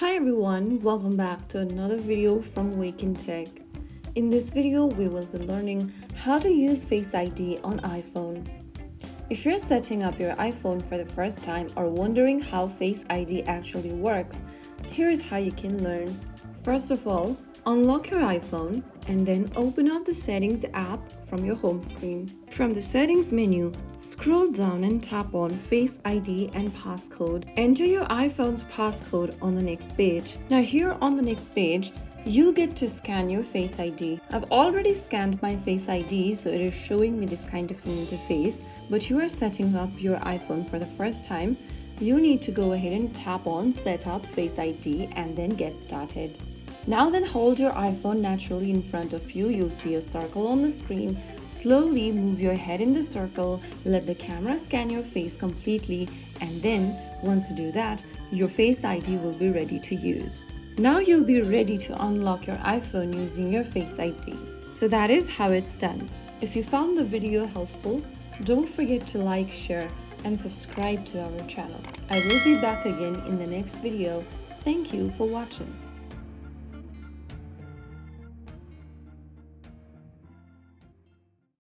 Hi everyone, welcome back to another video from Wake&Tech. In this video, we will be learning how to use Face ID on iPhone. If you're setting up your iPhone for the first time or wondering how Face ID actually works, here's how you can learn. First of all, unlock your iPhone and then open up the Settings app from your home screen. From the Settings menu, scroll down and tap on Face ID and Passcode. Enter your iPhone's passcode on the next page. Now here on the next page, you'll get to scan your Face ID. I've already scanned my Face ID, so it is showing me this kind of an interface, but you are setting up your iPhone for the first time. You need to go ahead and tap on Set up Face ID and then get started. Now then hold your iPhone naturally in front of you. You'll see a circle on the screen. Slowly move your head in the circle, let the camera scan your face completely, and then once you do that, your Face ID will be ready to use. Now you'll be ready to unlock your iPhone using your Face ID. So that is how it's done. If you found the video helpful, don't forget to like, share, and subscribe to our channel. I will be back again in the next video. Thank you for watching.